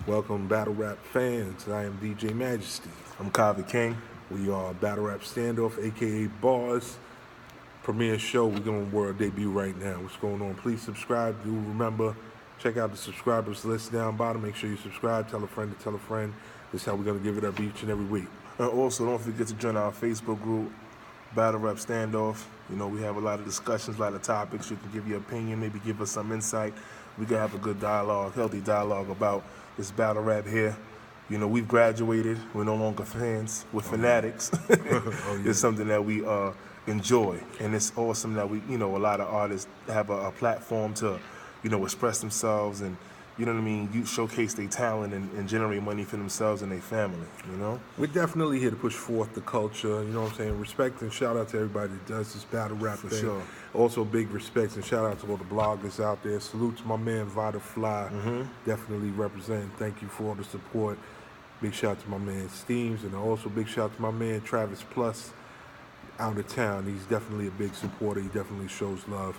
Welcome, Battlerap fans. I am DJ Majestee. I'm Kavah King. We are Battlerap Standoff, aka BA.R.S. Premiere show. We're going to world debut right now. What's going on? Please subscribe. Do remember, check out the subscribers list down bottom. Make sure you subscribe. Tell a friend to tell a friend. This is how we're going to give it up each and every week. And also, don't forget to join our Facebook group, Battlerap Standoff. You know, we have a lot of discussions, a lot of topics. You can give your opinion, maybe give us some insight. We can have a good dialogue, healthy dialogue about this battle rap here. You know, we've graduated. We're no longer fans. We're fanatics. It's something that we enjoy. And it's awesome that we, you know, a lot of artists have a platform to, you know, express themselves and, you know what I mean, you showcase their talent and generate money for themselves and their family, you know? We're definitely here to push forth the culture, you know what I'm saying? Respect and shout out to everybody that does this battle rap thing. Sure. Also, big respects and shout out to all the bloggers out there. Salute to my man, Vada Fly. Definitely representing. Thank you for all the support. Big shout out to my man, Steams, and also big shout out to my man, Travis Plus, out of town. He's definitely a big supporter. He definitely shows love.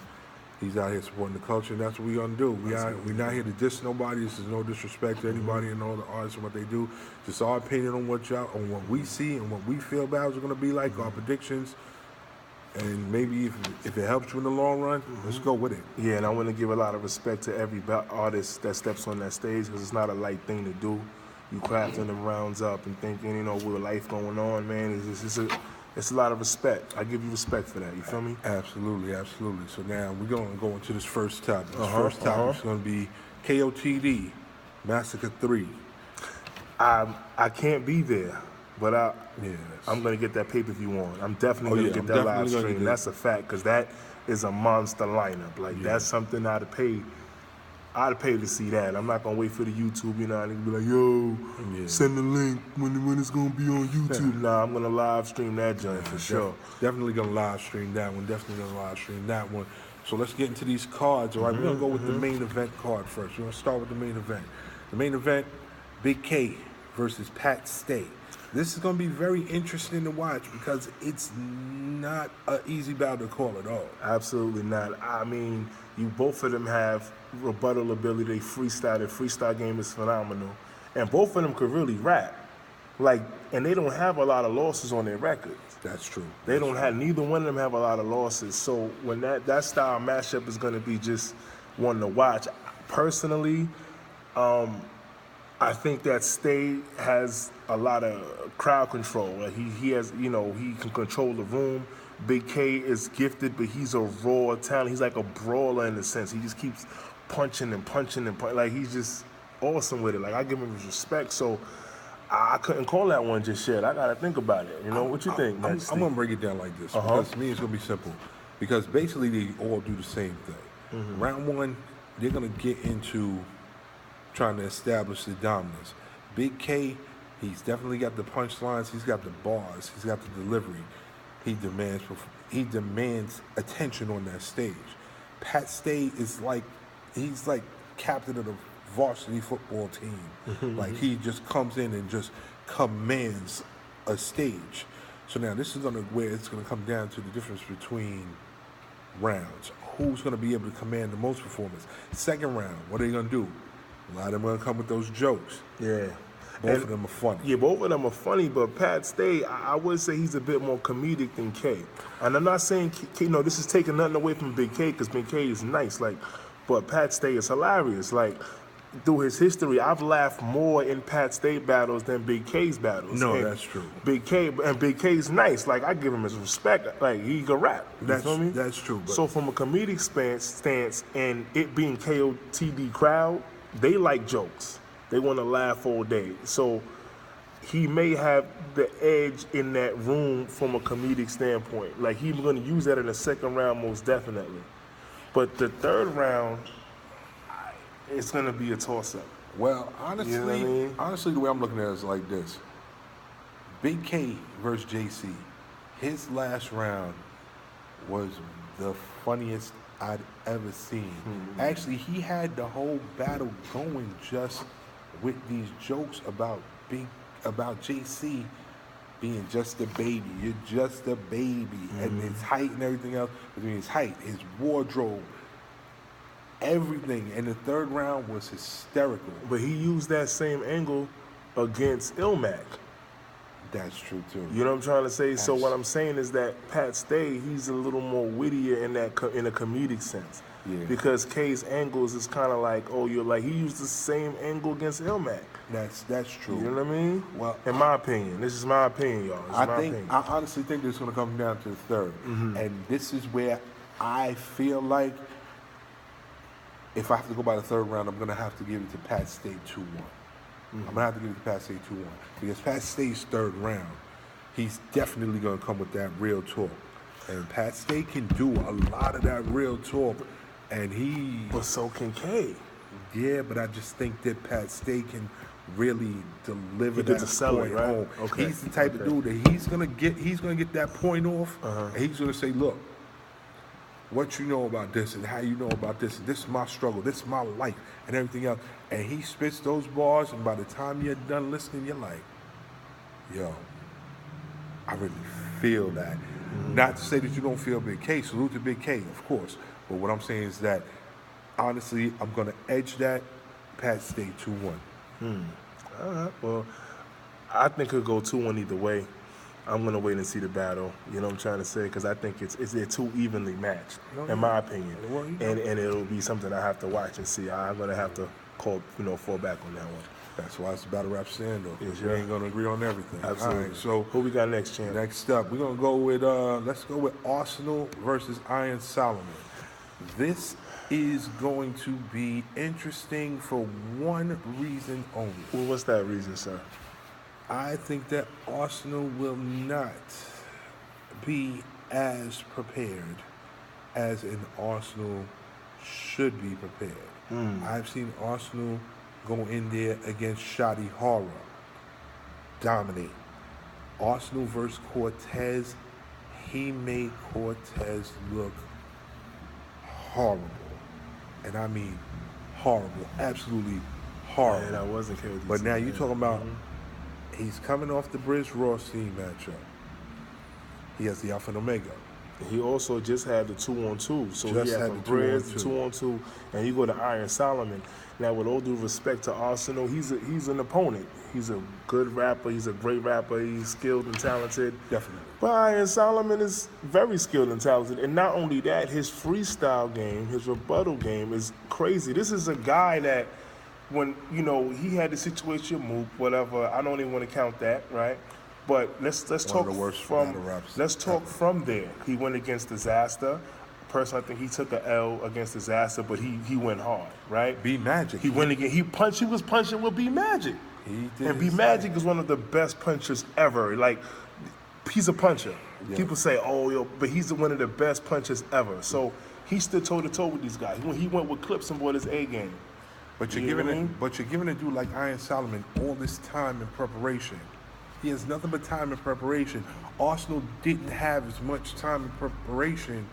He's out here supporting the culture, and that's what we're gonna do. We're not here to diss nobody. This is no disrespect to anybody and all the artists and what they do. Just our opinion on what we see and what we feel battles are gonna be like, our predictions. And maybe if it helps you in the long run, let's go with it. Yeah, and I want to give a lot of respect to every artist that steps on that stage because it's not a light thing to do. You crafting the rounds up and thinking, you know, with life going on, man, it's a lot of respect. I give you respect for that. You feel me? Absolutely, absolutely. So now we're going to go into this first topic. This first topic is going to be KOTD, Massacre 3. I can't be there, but I'm going to get that pay-per-view on. I'm definitely going to get that live stream. That's a fact because that is a monster lineup. Like, that's something I'd have paid to see that. I'm not going to wait for the YouTube, you know, and be like, yo, send the link when it's going to be on YouTube. Nah, I'm going to live stream that joint for sure. Definitely going to live stream that one. So let's get into these cards, all right? We're going to go with the main event card first. We're going to start with the main event. The main event, Big K versus Pat Stay. This is going to be very interesting to watch because it's not an easy battle to call at all. Absolutely not. I mean, both of them have rebuttal ability. They freestyle. Their freestyle game is phenomenal. And both of them could really rap. Like, and they don't have a lot of losses on their records. That's true. Neither one of them have a lot of losses. So when that style mashup is going to be just one to watch. Personally, I think that Stay has a lot of crowd control. Like he has, you know, he can control the room. Big K is gifted, but he's a raw talent. He's like a brawler in a sense. He just keeps punching and punching and punching. Like, he's just awesome with it. Like, I give him his respect. So I couldn't call that one just yet. I got to think about it. You know, what you think, I'm going to break it down like this. Because to me, it's going to be simple. Because basically, they all do the same thing. Round one, they're going to get into trying to establish the dominance. Big K, he's definitely got the punchlines. He's got the bars. He's got the delivery. He demands attention on that stage. Pat Stay is he's like captain of the varsity football team. Like, he just comes in and just commands a stage. So now this is where it's gonna come down to the difference between rounds. Who's gonna be able to command the most performance? Second round, what are they gonna do? A lot of them are gonna come with those jokes. Yeah. Both of them are funny. Yeah, both of them are funny, but Pat Stay, I would say he's a bit more comedic than K. And I'm not saying, you know, this is taking nothing away from Big K, because Big K is nice, like, but Pat Stay is hilarious. Like, through his history, I've laughed more in Pat Stay battles than Big K's battles. No, that's true. Big K's nice. Like, I give him his respect. Like, he can rap. You feel me? That's true. But so from a comedic stance, and it being KOTD crowd, they like jokes. They want to laugh all day. So he may have the edge in that room from a comedic standpoint. Like, he's going to use that in the second round most definitely. But the third round, it's going to be a toss-up. Well, honestly, you know what I mean? Honestly, the way I'm looking at it is like this. Big K versus JC. His last round was the funniest I'd ever seen. Actually, he had the whole battle going just with these jokes about JC being just a baby. You're just a baby. And his height and everything else. Between his height, his wardrobe, everything. And the third round was hysterical. But he used that same angle against Ilmac. That's true too. You know what I'm trying to say? So what I'm saying is that Pat Stay, he's a little more wittier in that in a comedic sense. Yeah. Because K's angles is kind of like, oh, you're like, he used the same angle against Ilmac. That's true. You know what I mean? Well, in my opinion, this is my opinion, y'all. I honestly think this is going to come down to the third, and this is where I feel like if I have to go by the third round, I'm going to have to give it to Pat Stay 2-1. I'm going to have to give it to Pat Stay 2-1 because Pat Stay's third round, he's definitely going to come with that real talk, and Pat Stay can do a lot of that real talk, and he. But so can K. Yeah, but I just think that Pat Stay can really deliver He that gets to sell point it, right? home. Okay. He's the type of dude that he's gonna get that point off, and he's gonna say, look, what you know about this and how you know about this, and this is my struggle, this is my life, and everything else. And he spits those bars, and by the time you're done listening, you're like, yo, I really feel that. Not to say that you don't feel Big K, salute to Big K, of course. But what I'm saying is that, honestly, I'm going to edge that Pat Stay 2-1. All right. Well, I think it'll go 2-1 either way. I'm going to wait and see the battle. You know what I'm trying to say? Because I think they're too evenly matched, in my opinion. Well, and it'll be something I have to watch and see. I'm going to have to fall back on that one. That's why it's a Battlerap Standoff. Yes, We ain't going to agree on everything. Absolutely. All right, so who we got next, champ? next up, we're going to go with, let's go with Arsenal versus Iron Solomon. This is going to be interesting for one reason only. Well, what's that reason, sir? I think that Arsenal will not be as prepared as an Arsenal should be prepared. I've seen Arsenal go in there against Shoddy Horror, dominate. Arsenal versus Cortez, he made Cortez look horrible. And I mean horrible, absolutely horrible. Yeah, that wasn't KOD. But now you're talking about he's coming off the Briz Ross team matchup. He has the Alpha and Omega. He also just had the 2-on-2. So Just he had had from the Briz, 2-on-2. 2-on-2, and you go to Iron Solomon. Now, with all due respect to Arsenal, he's an opponent. He's a good rapper. He's a great rapper. He's skilled and talented. Definitely. But Iron Solomon is very skilled and talented. And not only that, his freestyle game, his rebuttal game is crazy. This is a guy that when, he had the situation move, whatever, I don't even want to count that, right? But let's talk of the worst from battle raps let's talk from there. He went against Disaster. Personally, I think he took an L against Disaster, but he went hard, right? B Magic. He went again. He was punching with B Magic. He did. And B Magic is one of the best punchers ever. Like, he's a puncher. Yeah. People say, oh, yo, but he's one of the best punchers ever. So he stood toe to toe with these guys. He went with clips and brought his A game. But you're giving a dude like Iron Solomon all this time in preparation. He has nothing but time in preparation. Arsenal didn't have as much time in preparation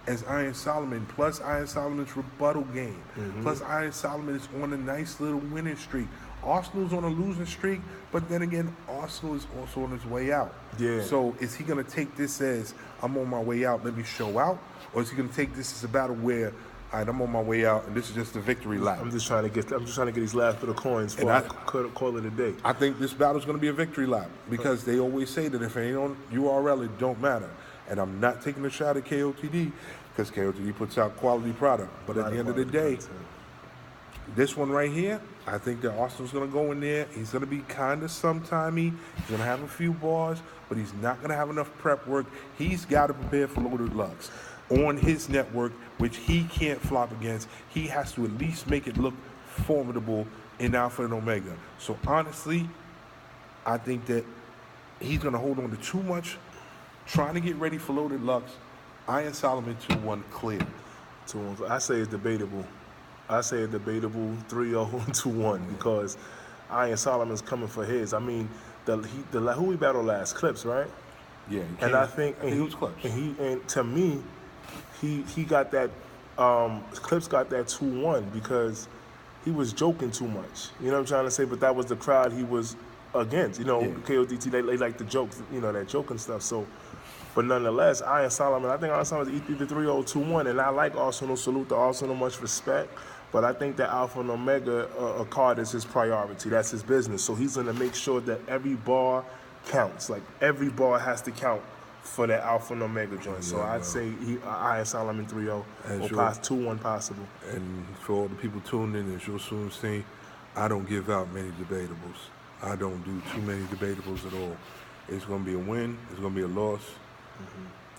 as Iron Solomon, plus Iron Solomon's rebuttal game. Plus Iron Solomon is on a nice little winning streak. Arsenal's on a losing streak, but then again, Arsenal is also on his way out. Yeah. So is he going to take this as, I'm on my way out, let me show out? Or is he going to take this as a battle where, all right, I'm on my way out, and this is just a victory lap? I'm just trying to get these last bit of coins before I call it a day. I think this battle's going to be a victory lap because they always say that if it ain't on URL, it don't matter. And I'm not taking a shot at KOTD because KOTD puts out quality product. But at the end of the day, this one right here, I think that Arsenal's going to go in there. He's going to be kind of sometimey. He's going to have a few bars, but he's not going to have enough prep work. He's got to prepare for Loaded Lux on his network, which he can't flop against. He has to at least make it look formidable in Alpha and Omega. So honestly, I think that he's going to hold on to too much, trying to get ready for Loaded Lux. Iron Solomon 2-1 clear. 2-1. I say it's debatable. 3-0 2-1 because Iron Solomon's coming for his. I mean, who we battled last? Clips, right? Yeah. And I think he was Clips. And to me, he got that. Clips got that 2-1 because he was joking too much. You know what I'm trying to say? But that was the crowd he was against. KODT, they like the jokes, that joking stuff. So But nonetheless, Iron Solomon, I think Iron Solomon is either 3-0, 2-1, and I like Arsenal. Salute to Arsenal, much respect. But I think that Alpha and Omega card is his priority. That's his business. So he's going to make sure that every bar counts. Like, every bar has to count for that Alpha and Omega joint. So I'd say Iron Solomon 3-0 or 2-1 possible. And for all the people tuning in, as you'll soon see, I don't give out many debatables. I don't do too many debatables at all. It's going to be a win. It's going to be a loss.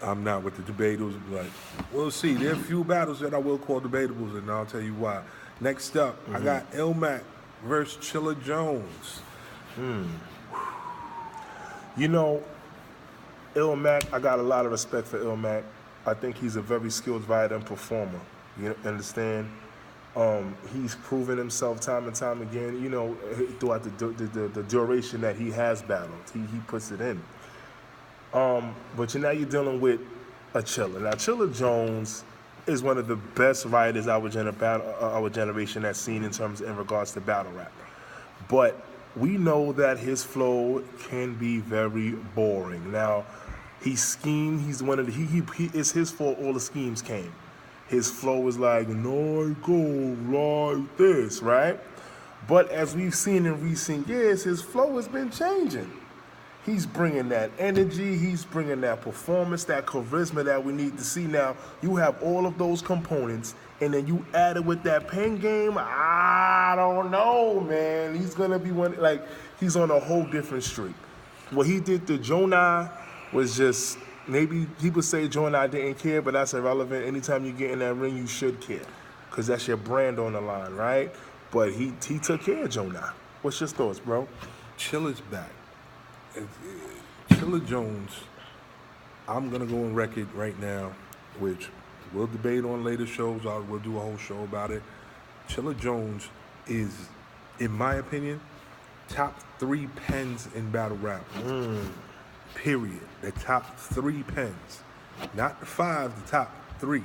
I'm not with the debatables. Like, we'll see. There are a few battles that I will call debatables, and I'll tell you why. Next up, I got Ilmac versus Chilla Jones. You know, Ilmac, I got a lot of respect for Ilmac. I think he's a very skilled fighter and performer. You understand? He's proven himself time and time again, you know, throughout the duration that he has battled. He puts it in. But now you're dealing with a Chilla. Now, Chilla Jones is one of the best writers our generation has seen in regards to battle rap. But we know that his flow can be very boring. Now, he schemed. He's one of the, it's his fault all the schemes came. His flow is like, no, I go like this, right? But as we've seen in recent years, his flow has been changing. He's bringing that energy, he's bringing that performance, that charisma that we need to see. Now, you have all of those components, and then you add it with that pen game, I don't know, man. He's gonna be one, like, he's on a whole different streak. What he did to Jonah was just, maybe people say Jonah didn't care, but that's irrelevant. Anytime you get in that ring, you should care, because that's your brand on the line, right? But he took care of Jonah. What's your thoughts, bro? Chilla's back. Chilla Jones, I'm going to go on record right now, which we'll debate on later shows. We'll do a whole show about it. Chilla Jones is, in my opinion, top 3 pens in battle rap. Period. The top 3 pens. Not the 5, the top 3.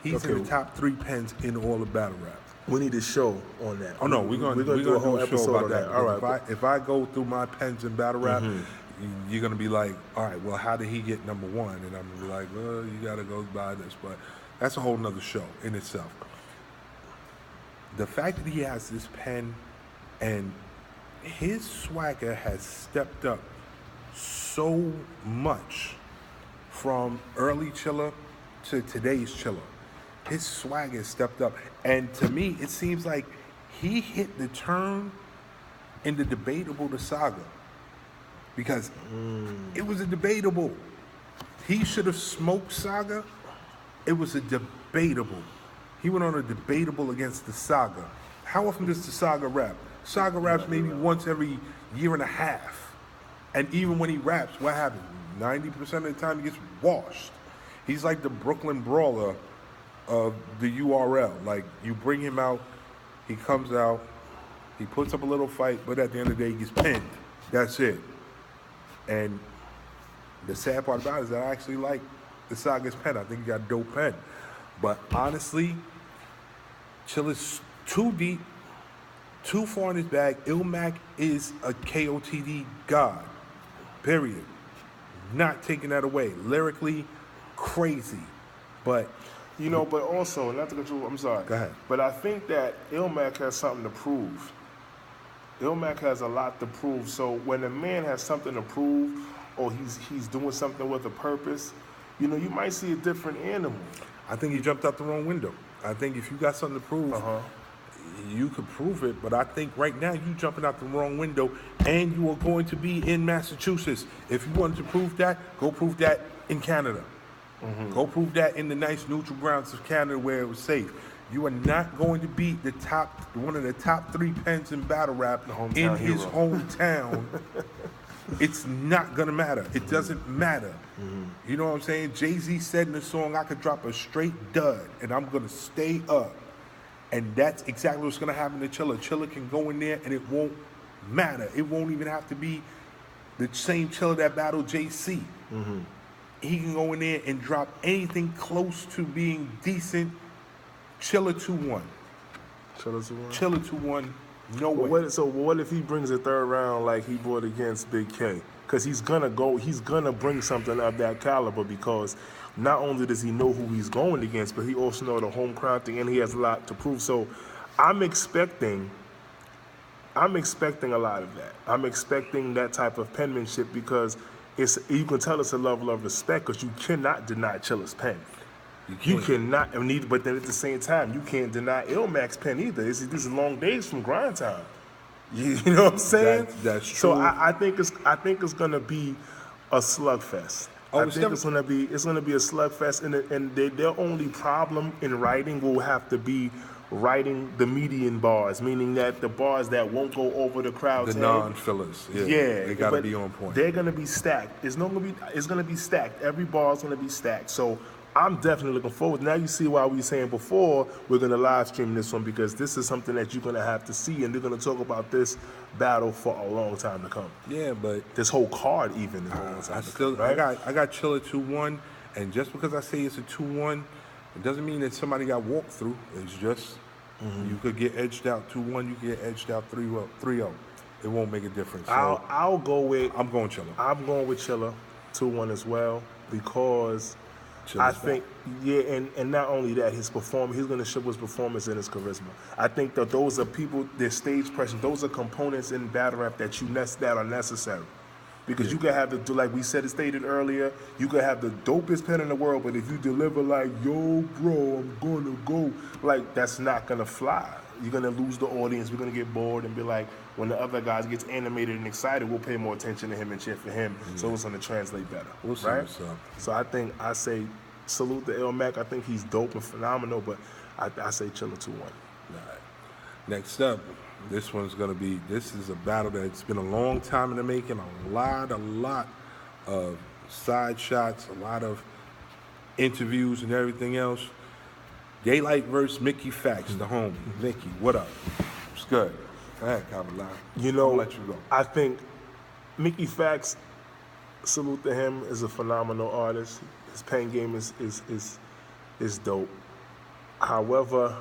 He's in the top 3 pens in all of battle rap. We need a show on that. Oh no, we're gonna do a whole show about that. All right. If I go through my pens in battle rap, you're gonna be like, all right, well, how did he get number 1? And I'm gonna be like, well, you gotta go by this. But that's a whole nother show in itself. The fact that he has this pen and his swagger has stepped up so much from early Chilla to today's Chilla. His swagger stepped up. And to me, it seems like he hit the turn in the debatable to Saga. Because it was a debatable. He should have smoked Saga. It was a debatable. He went on a debatable against the Saga. How often does the Saga rap? Saga raps maybe once every year and a half. And even when he raps, what happens? 90% of the time he gets washed. He's like the Brooklyn Brawler of the URL. Like, you bring him out, he comes out, he puts up a little fight, but at the end of the day, he gets pinned. That's it. And the sad part about it is that I actually like the Saga's pen. I think he got a dope pen. But honestly, Chilla's too deep, too far in his bag. Ilmac is a KOTD god. Period. Not taking that away. Lyrically, crazy. But you know, but also, not to control, I'm sorry. Go ahead. But I think that Ilmac has something to prove. Ilmac has a lot to prove. So when a man has something to prove, or he's doing something with a purpose, you know, you might see a different animal. I think he jumped out the wrong window. I think if you got something to prove, you could prove it. But I think right now you jumping out the wrong window, and you are going to be in Massachusetts. If you wanted to prove that, go prove that in Canada. Go prove that in the nice neutral grounds of Canada where it was safe. You are not going to beat one of the top 3 pens in battle rap in his hometown. It's not gonna matter. It doesn't matter. You know what I'm saying? Jay-Z said in the song, I could drop a straight dud and I'm gonna stay up. And that's exactly what's gonna happen to Chilla. Chilla can go in there and it won't matter. It won't even have to be the same Chilla that battled JC. He can go in there and drop anything close to being decent. Chilla 2-1. Chilla 2-1? Chilla 2-1, no way. So what if he brings a 3rd round like he brought against Big K? because he's gonna bring something of that caliber, because not only does he know who he's going against, but he also know the home crowd thing, and he has a lot to prove. So I'm expecting a lot of that. I'm expecting that type of penmanship, because you can tell it's a level of respect, because you cannot deny Chilla's pen. You cannot, but then at the same time, you can't deny Ilmac's pen either. These is long days from grind time. You know what I'm saying? That's true. So I think it's gonna be a slugfest. I think it's gonna be a slugfest, and their only problem in writing will have to be writing the median bars, meaning that the bars that won't go over the crowd's the head. non-fillers. Yeah, they gotta be on point. They're gonna be stacked. It's gonna be stacked. Every bar is gonna be stacked. So I'm definitely looking forward. Now you see why we were saying before we're gonna live stream this one, because this is something that you're gonna have to see, and they're gonna talk about this battle for a long time to come. Yeah, but this whole card even is a long time to come, right? I got Chilla 2-1, and just because I say it's a 2-1, it doesn't mean that somebody got walked through. It's just you could get edged out 2-1, you could get edged out 3-0. It won't make a difference. So I'm going Chilla. I'm going with Chilla 2-1 as well, because I think, and not only that, he's going to show his performance and his charisma. I think that those are people, their stage presence, those are components in battle rap that are necessary. Because you can have like we stated earlier, you can have the dopest pen in the world, but if you deliver like, yo, bro, I'm gonna go, like, that's not gonna fly. You're gonna lose the audience. We're gonna get bored and be like, when the other guys gets animated and excited, we'll pay more attention to him and cheer for him. So it's gonna translate better. We'll see right? what's up. So I say salute to Ilmac. I think he's dope and phenomenal, but I say Chilla 2-1. All right. Next up, this is a battle that's been a long time in the making. A lot of side shots, a lot of interviews and everything else. Daylight versus Mickey Facts, the homie. Mickey, what up? It's good. Go ahead, Kavah. You know, I'll let you go. I think Mickey Facts, salute to him, is a phenomenal artist. His pen game is dope. However,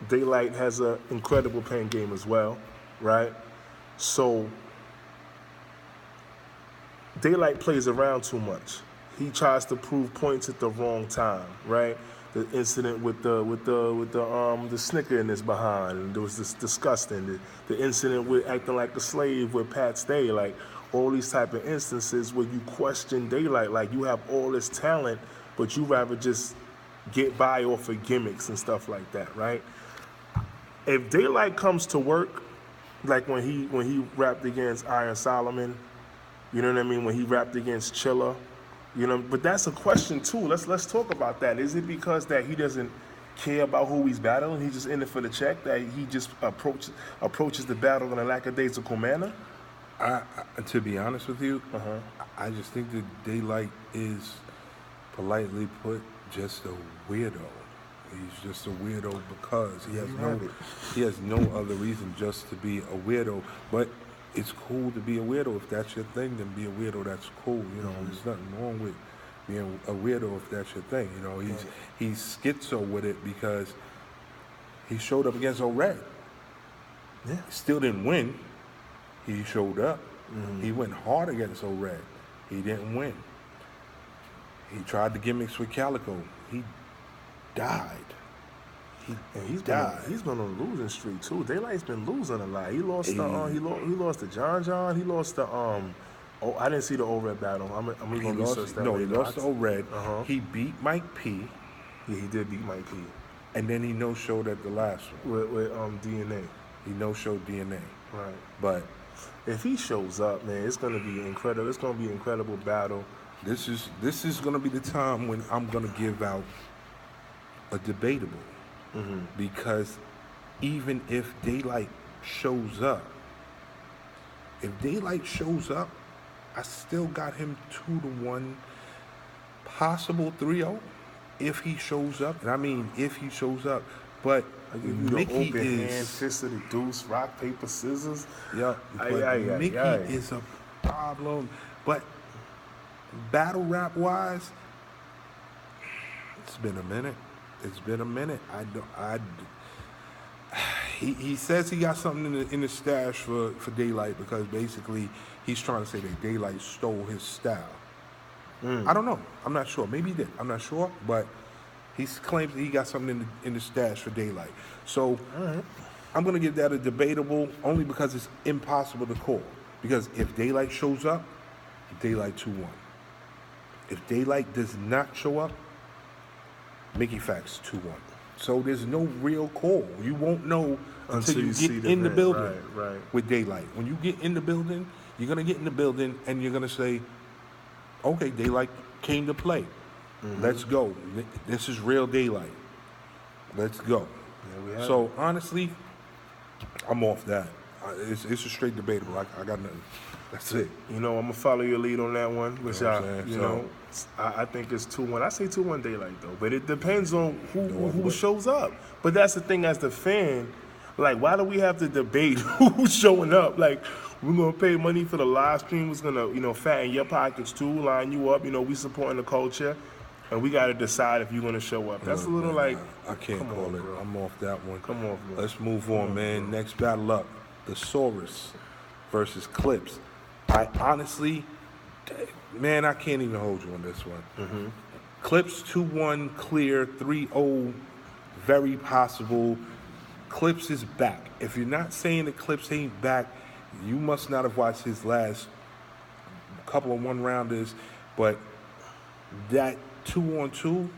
Daylight has an incredible pen game as well, right? So Daylight plays around too much. He tries to prove points at the wrong time, right? The incident with the Snicker in his behind, it was just disgusting. The incident with acting like a slave with Pat Stay, like all these type of instances where you question Daylight, like you have all this talent, but you rather just get by off of gimmicks and stuff like that, right? If Daylight comes to work, like when he rapped against Iron Solomon, you know what I mean? When he rapped against Chilla, you know, but that's a question too. Let's talk about that. Is it because that he doesn't care about who he's battling? He's just in it for the check, that he just approaches the battle in a lackadaisical manner? To be honest with you, I just think that Daylight is, politely put, just a weirdo. He's just a weirdo because he has no other reason just to be a weirdo. But it's cool to be a weirdo. If that's your thing, then be a weirdo. That's cool. You know, there's nothing wrong with being a weirdo if that's your thing. You know, he's schizo with it because he showed up against O-Red. Yeah. Still didn't win. He showed up. He went hard against O-Red. He didn't win. He tried the gimmicks with Calico. He died. He's been on a losing streak too. Daylight's been losing a lot. He lost he lost to John. He lost to I didn't see the O-Red battle. I'm gonna research that. No, he lost to O-Red. He beat Mike P. Yeah, he did beat Mike P. And then he no-showed at the last one. With DNA. He no-showed DNA. Right. But if he shows up, man, it's gonna be incredible. It's gonna be an incredible battle. This is gonna be the time when I'm gonna give out a debatable. Because even if Daylight shows up, I still got him 2-1, possible 3-0 if he shows up. And I mean if he shows up. But Mickey open hand, fist of the deuce, rock, paper, scissors. Yeah, Mickey is a problem. But battle rap wise, it's been a minute. He says he got something in the stash for Daylight because basically he's trying to say that Daylight stole his style. I don't know. I'm not sure. Maybe he did. I'm not sure. But he claims that he got something in the stash for Daylight. So I'm going to give that a debatable only because it's impossible to call. Because if Daylight shows up, Daylight 2-1. If Daylight does not show up, Mickey Facts 2-1. So there's no real call. You won't know until you get in the building with Daylight. When you get in the building, you're going to get in the building and you're going to say, okay, Daylight came to play. Let's go. This is real Daylight. Let's go. So honestly, I'm off that. It's a straight debatable. I got nothing. That's it. You know, I'm gonna follow your lead on that one. Which I think it's 2-1. I say 2-1 Daylight though, but it depends on who shows up. But that's the thing, as the fan, like, why do we have to debate who's showing up? Like, we're gonna pay money for the live stream. Who's gonna, fatten your pockets too, line you up. We supporting the culture, and we gotta decide if you're gonna show up. That's a little like, I can't call it. Bro. I'm off that one. Come on, bro. Let's move on, man. Next battle up, the Saurus versus Clips. I honestly, man, I can't even hold you on this one. Clips 2-1 clear, 3-0 very possible. Clips is back. If you're not saying that Clips ain't back, you must not have watched his last couple of one-rounders. But that 2-on-2,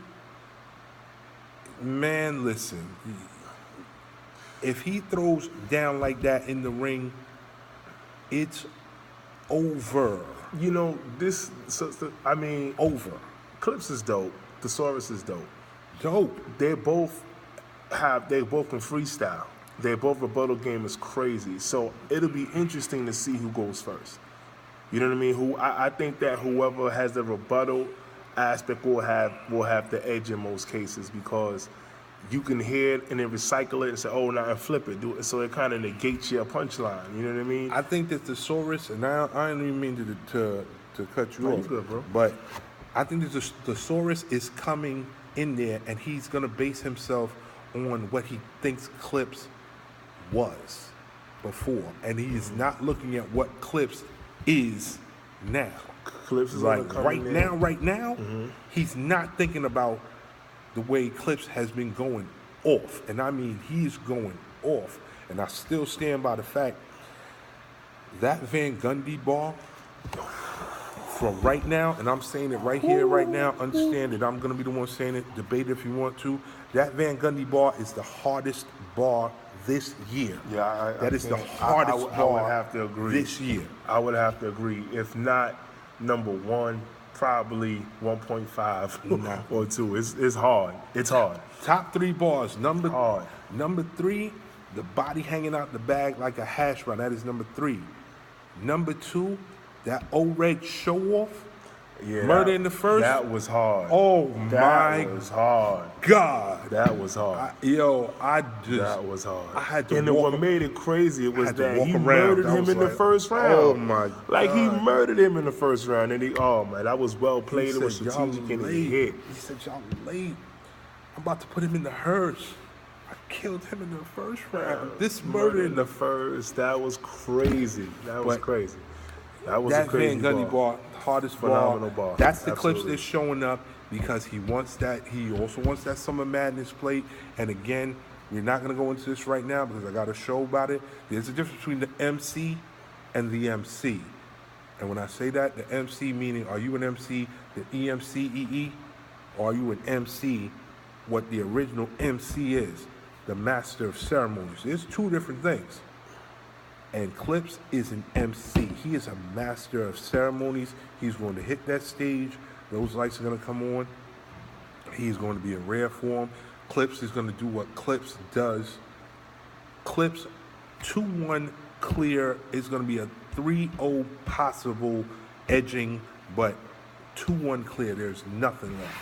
man, listen. If he throws down like that in the ring, it's over. Over. Clips is dope. The Saurus is dope. Dope. They both can freestyle. Their both rebuttal game is crazy. So it'll be interesting to see who goes first. You know what I mean? I think that whoever has the rebuttal aspect will have the edge in most cases, because you can hear it and then recycle it and say, oh, now and flip it. Do it. So it kind of negates your punchline. You know what I mean? I think that the Saurus, and I don't even mean to cut you off, good, bro. But I think that the Saurus is coming in there, and he's going to base himself on what he thinks Clips was before. And he is not looking at what Clips is now. Clips is like right now, he's not thinking about the way Clips has been going off. And I mean, he's going off. And I still stand by the fact that Van Gundy bar from right now, and I'm saying it right here, right now, understand that I'm going to be the one saying it, debate if you want to. That Van Gundy bar is the hardest bar this year. Yeah, that is the hardest bar. I would have to agree. This year. I would have to agree. If not number one, probably 1.5 or 2. It's hard. It's hard. Top 3 bars. Number 3, the body hanging out the bag like a hash brown. That is number 3. Number 2, that O-Red show off. Yeah, Murder in the First. That was hard. Oh that was hard. God. That was hard. That was hard. I had to and what made it crazy, it was that he murdered him in the first round. Oh my God. Like, he murdered him in the first round, and that was well played. It was strategic, and he hit. He said, y'all late. I'm about to put him in the hearse. I killed him in the first round. This murder in the first, that was crazy. That was crazy. That was a crazy Van Gundy bar, hardest phenomenal bar. That's the Clips that's showing up, because he wants that. He also wants that Summer Madness plate. And again, we're not going to go into this right now because I got a show about it. There's a difference between the MC and the MC. And when I say that, the MC meaning, are you an MC, the EMCEE, or are you an MC, what the original MC is, the master of ceremonies? There's 2 different things. And Clips is an MC. He is a master of ceremonies. He's going to hit that stage. Those lights are going to come on. He's going to be in rare form. Clips is going to do what Clips does. Clips 2-1 clear is going to be a 3-0 possible edging, but 2-1 clear. There's nothing left.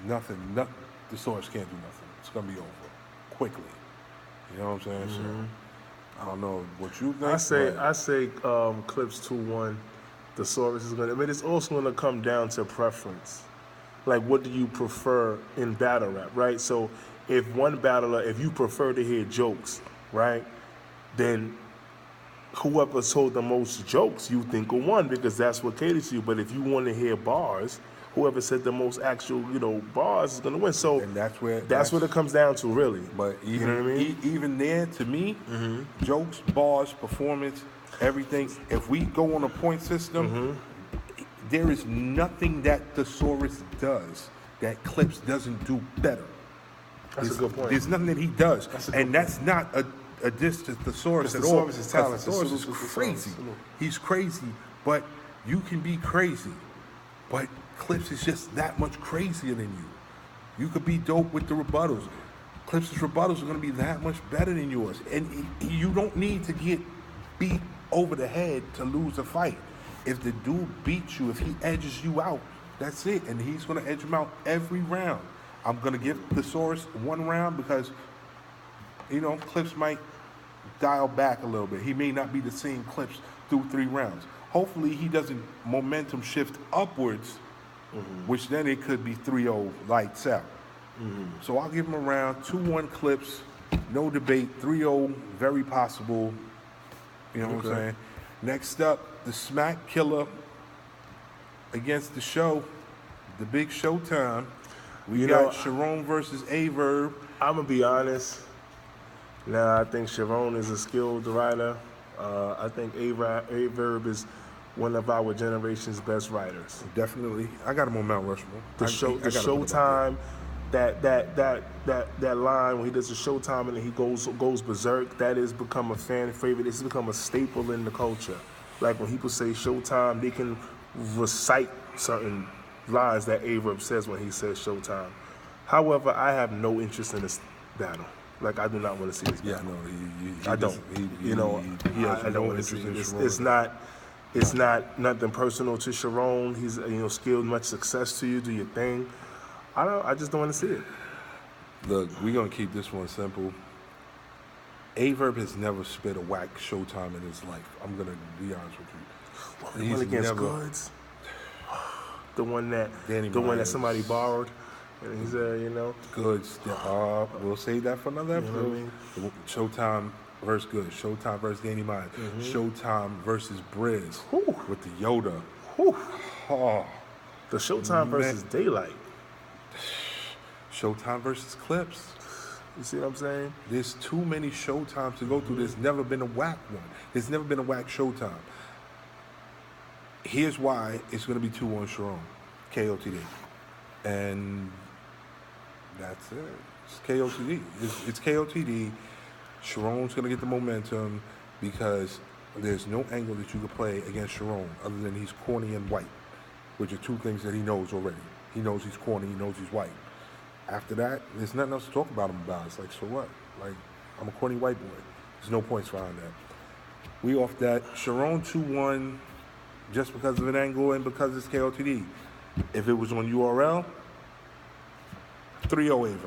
Nothing. The Saurus can't do nothing. It's going to be over quickly. You know what I'm saying? So, I don't know what you think. I say Clips 2-1. The Saurus is going to. I mean, it's also going to come down to preference. Like, what do you prefer in battle rap, right? So if one battler, if you prefer to hear jokes, right, then whoever told the most jokes, you think will won because that's what caters to you. But if you want to hear bars, whoever said the most actual, bars is gonna win. So And that's what it comes down to, really. But even, you know what I mean? Even there, to me, jokes, bars, performance, everything. If we go on a point system, there is nothing that Thesaurus does that Clips doesn't do better. That's a good point. There's nothing that he does, that's not a diss to Thesaurus at all. Thesaurus is talented. Thesaurus is crazy. He's crazy, but you can be crazy. But Clips is just that much crazier than you. You could be dope with the rebuttals. Clips' rebuttals are going to be that much better than yours. And you don't need to get beat over the head to lose a fight. If the dude beats you, if he edges you out, that's it. And he's going to edge him out every round. I'm going to give Thesaurus one round because, Clips might dial back a little bit. He may not be the same Clips through 3 rounds. Hopefully he doesn't momentum shift upwards, which then it could be 3-0 lights out. So I'll give him a round, 2-1 Clips, no debate, 3-0, very possible. You know what I'm saying? Next up, the Smack Killer against the Show, the big Showtime. We got Sharon versus A.R.S. I'm going to be honest. Now, I think Sharon is a skilled writer. I think A.R.S. is one of our generation's best writers. Definitely. I got him on Mount Rushmore. The Showtime, that line when he does the Showtime and then he goes berserk, that has become a fan favorite. It's become a staple in the culture. Like when people say Showtime, they can recite certain lines that A.R.S. says when he says Showtime. However, I have no interest in this battle. Like, I do not want to see this battle. I don't. I don't want to see it. It's not nothing personal to Sharon. He's skilled, much success to you. Do your thing. I just don't want to see it. Look, we're gonna keep this one simple. A.R.S. has never spit a whack Showtime in his life. I'm gonna be honest with you. The one against Goods. The one that somebody borrowed. And he said, Goods. We'll save that for another episode. Showtime versus Goods. Showtime versus Danny Myers. Showtime versus Briz with the Yoda. Oh, the Showtime versus Daylight. Showtime versus Clips. You see what I'm saying? There's too many Showtimes to go through. There's never been a whack one. There's never been a whack Showtime. Here's why it's going to be 2-1 Sharon. KOTD. And that's it. It's KOTD. It's KOTD. Sharon's going to get the momentum because there's no angle that you could play against Sharon other than he's corny and white, which are 2 things that he knows already. He knows he's corny. He knows he's white. After that, there's nothing else to talk about him about. It's like, so what? Like, I'm a corny white boy. There's no points behind that. We off that. Sharon 2-1 just because of an angle and because it's KOTD. If it was on URL, 3-0 A.R.S.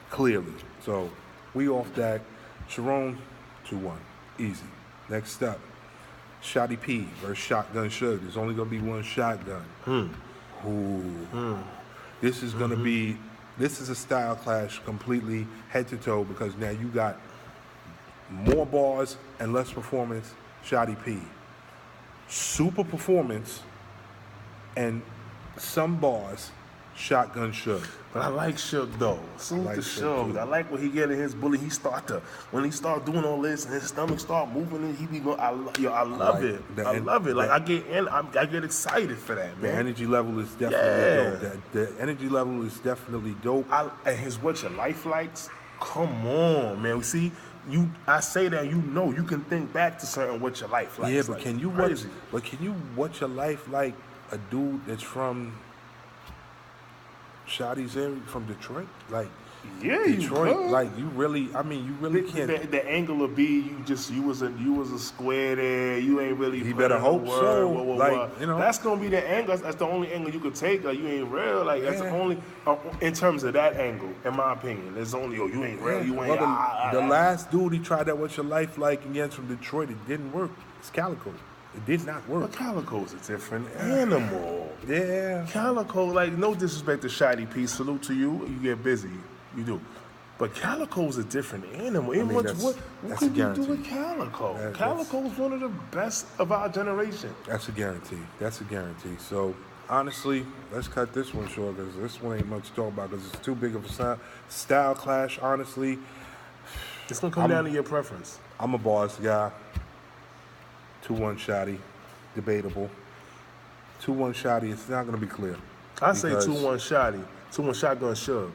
Clearly. So we off that. Sharon 2-1. Easy. Next up, Shotty P versus Shotgun Suge. There's only going to be one shotgun. This is going to be, this is a style clash completely head to toe because now you got more bars and less performance, Shotty P. Super performance and some bars, Shotgun Suge. But I like Suge though. Salute to Suge. I like when he get in his bully. When he start doing all this and his stomach start moving, and he be going. I love it. I love it. Like I get excited for that, man. The energy level is definitely dope. The energy level is definitely dope. And his What Your Life Likes. Come on, man. We see. I say that you can think back to certain What Your Life Likes. Yeah, but can you What Your Life Like a dude that's from Shotty's area, from Detroit? Like, Detroit, like you really can't. The angle of B, you was a square there. You ain't really. He better hope so. Like that's gonna be the angle. That's the only angle you could take. Like you ain't real. Like that's the only in terms of that angle. In my opinion, there's only you ain't real. You ain't. The last dude he tried that What's Your Life Like against from Detroit, it didn't work. It's Calico. It did not work. But Calico's a different animal. Yeah. Calico, like no disrespect to Shotty P. Salute to you. You get busy. You do. But Calico's a different animal. What that's can a you do guarantee. with Calico? Calico's one of the best of our generation. That's a guarantee. That's a guarantee. So, honestly, let's cut this one short because this one ain't much to talk about because it's too big of a style clash, honestly. It's going to come down to your preference. I'm a BA.R.S guy. 2-1 Shotty. Debatable. 2-1 Shotty, it's not going to be clear. I say 2-1 Shotty. 2-1 Shotgun Suge.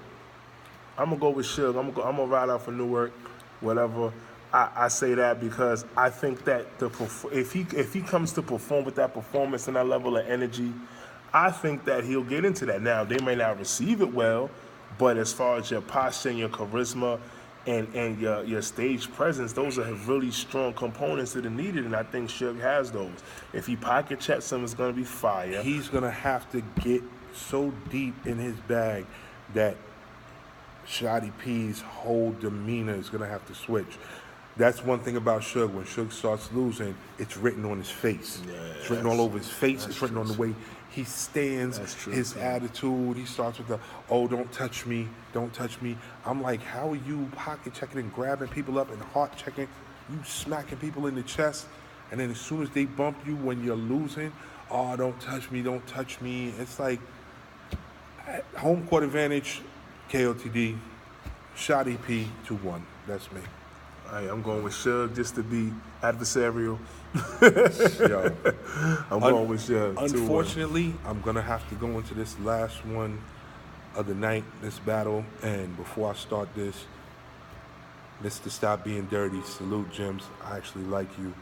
I'm going to go with Suge. I'm going to ride out for Newark, whatever. I say that because I think that if he comes to perform with that performance and that level of energy, I think that he'll get into that. Now, they may not receive it well, but as far as your posture and your charisma and your stage presence, those are really strong components that are needed, and I think Suge has those. If he pocket checks them, it's going to be fire. He's going to have to get so deep in his bag that Shotty P's whole demeanor is going to have to switch. That's one thing about Suge. When Suge starts losing, it's written on his face. Yeah, it's written all over his face. It's written on the way he stands, his attitude. He starts with the, oh, don't touch me, don't touch me. I'm like, how are you pocket checking and grabbing people up and heart checking? You smacking people in the chest, and then as soon as they bump you when you're losing, oh, don't touch me, don't touch me. It's like, home court advantage, KOTD, Shotty P, 2-1. That's me. I'm going with Suge just to be adversarial. Yo, I'm going with Suge. Unfortunately, I'm going to have to go into this last one of the night, this battle. And before I start this, Mr. Stop Being Dirty, salute Jims. I actually like you.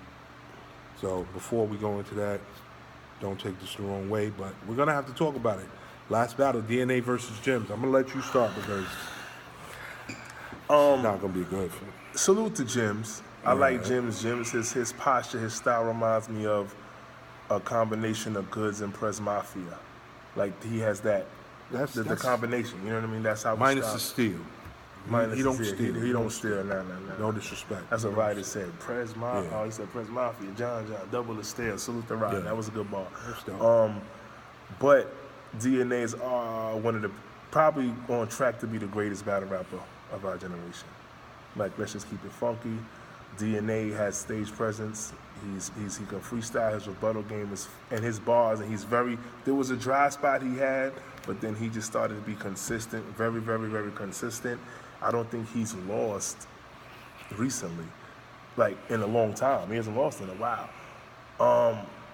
So before we go into that, don't take this the wrong way, but we're going to have to talk about it. Last battle, DNA versus Jims. I'm going to let you start because it's not going to be good for me. Salute to Jims. I like Jims. Jims, his posture, his style reminds me of a combination of Goods and Press Mafia. Like he has that. That's the combination. You know what I mean? That's how we minus the steal. He don't steal. He don't steal. No. No disrespect. That's what Ryder said. Press Mafia. Oh, he said Press Mafia. John, double the steal. Salute to Ryder. That was a good ball. But DNA's one of the probably on track to be the greatest battle rapper of our generation. Like, let's just keep it funky. DNA has stage presence. He can freestyle. His rebuttal game is and his bars, and there was a dry spot he had, but then he just started to be consistent, very, very, very consistent. I don't think he's lost recently, like in a long time. He hasn't lost in a while.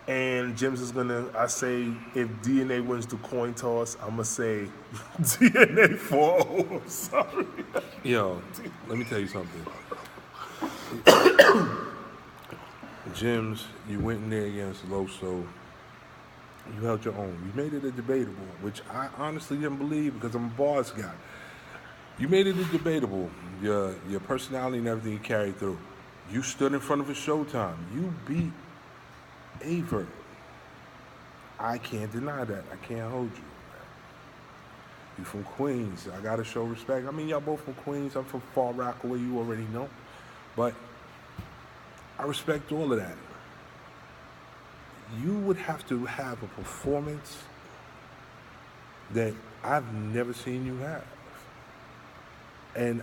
And Jims is I say, if DNA wins the coin toss, I'm gonna say DNA 4-0. I'm sorry. Yo, let me tell you something. Jims, you went in there against Loso. You held your own. You made it a debatable, which I honestly didn't believe because I'm a BA.R.S guy. You made it a debatable. Your personality and everything you carried through. You stood in front of a Showtime. You beat Aver. I can't deny that. I can't hold you. You from Queens. I gotta show respect. I mean, y'all both from Queens. I'm from Far Rockaway. You already know. But I respect all of that. You would have to have a performance that I've never seen you have. And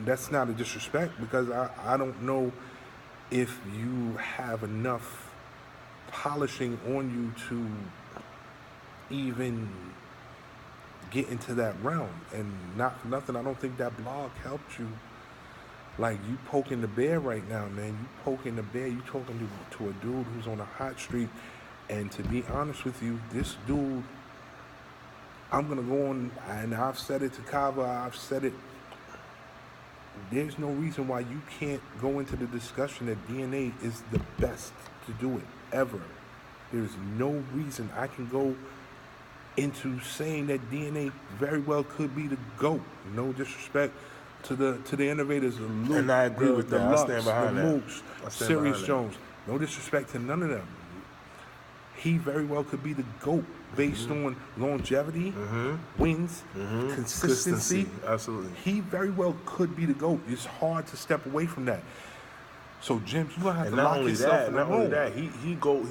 that's not a disrespect because I don't know if you have enough polishing on you to even get into that realm. And not for nothing, I don't think that blog helped you. Like, you poking the bear right now, man. You poking the bear. You talking to a dude who's on a hot streak. And to be honest with you, this dude, I'm going to go on, and I've said it to Kavah, I've said it. There's no reason why you can't go into the discussion that DNA is the best to do it, ever. There's no reason I can go into saying that DNA very well could be the GOAT. No disrespect to the innovators, the Luke, and I agree with that. Lux, I stand behind the that. Mooks, Sirius Jones. No disrespect to none of them. He very well could be the GOAT based on longevity, wins, consistency. Absolutely. He very well could be the GOAT. It's hard to step away from that. So, Jims, you're going to have to lock yourself in the room. Not only that,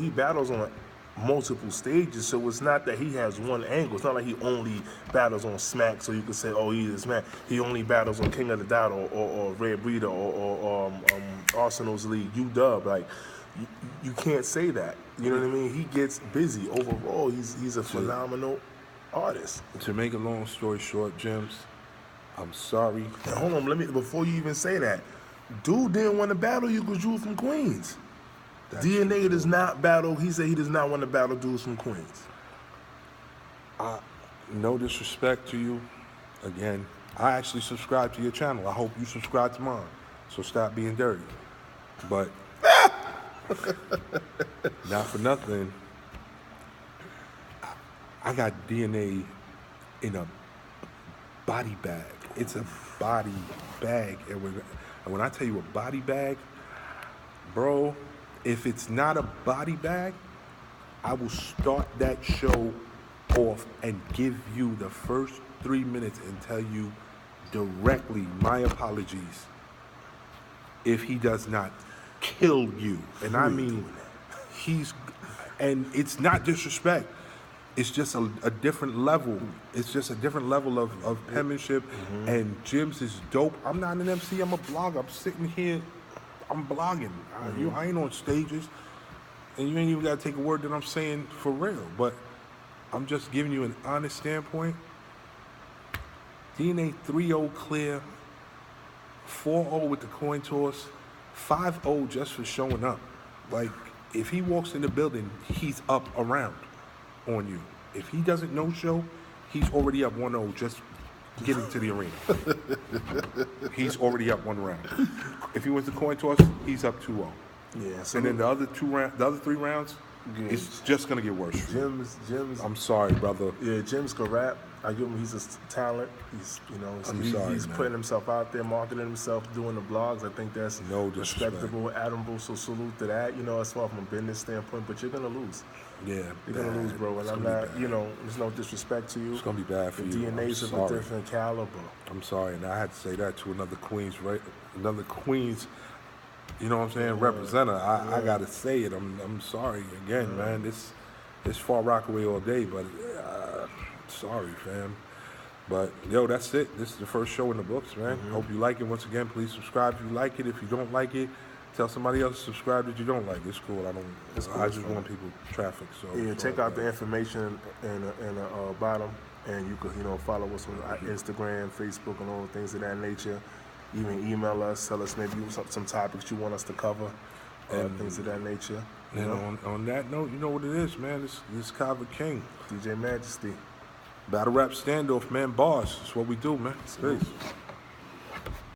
he battles on multiple stages, so it's not that he has one angle. It's not like he only battles on Smack, so you can say, oh, he is Smack. He only battles on King of the Dot or Red Breeder or Arsenal's League, UW. Like, you can't say that. You know what I mean? He gets busy. Overall, he's a phenomenal artist. To make a long story short, Gems, I'm sorry. And hold on, before you even say that, dude didn't want to battle you because you were from Queens. DNA does not battle. He said he does not want to battle dudes from Queens. No disrespect to you. Again, I actually subscribe to your channel. I hope you subscribe to mine. So stop being dirty. But not for nothing, I got DNA in a body bag. It's a body bag. And when I tell you a body bag, bro, if it's not a body bag, I will start that show off and give you the first 3 minutes and tell you directly my apologies if he does not kill you. And I mean, and it's not disrespect. It's just a different level. It's just a different level of penmanship. And Jim's is dope. I'm not an MC, I'm a blogger. I'm sitting here, I'm blogging. I ain't on stages. And you ain't even got to take a word that I'm saying for real. But I'm just giving you an honest standpoint. DNA 3-0 clear, 4-0 with the coin toss, 5-0 just for showing up. Like, if he walks in the building, he's up around on you. If he doesn't no-show, he's already up 1-0 just getting to the arena. He's already up 1 round. If he wins the coin toss, he's up 2-0. Yeah. So and then the other 3 rounds, it's just gonna get worse. Jim's. I'm sorry, brother. Yeah, Jim's can rap. I give him. He's a talent. He's putting himself out there, marketing himself, doing the blogs. I think that's respectable, admirable. So salute to that. As far from a business standpoint, but you're gonna lose. Yeah, you're gonna lose, bro. And I'm not. There's no disrespect to you. It's gonna be bad for you. DNA's of a different caliber. I'm sorry, and I had to say that to another Queens, right? Another Queens. You know what I'm saying? Representative. I gotta say it. I'm sorry again, man. This Far Rockaway all day, but sorry, fam. But yo, that's it. This is the first show in the books, man. Hope you like it. Once again, please subscribe if you like it. If you don't like it, tell somebody else to subscribe that you don't like. It's cool. I just want people traffic. So yeah, check out the information in the bottom, and you can follow us on Instagram, Facebook, and all things of that nature. Even email us, tell us maybe some topics you want us to cover, and things of that nature. And on that note, you know what it is, man. This Kavah King, DJ Majestee. Battlerap Standoff, man. B.A.R.S. That's what we do, man. Peace.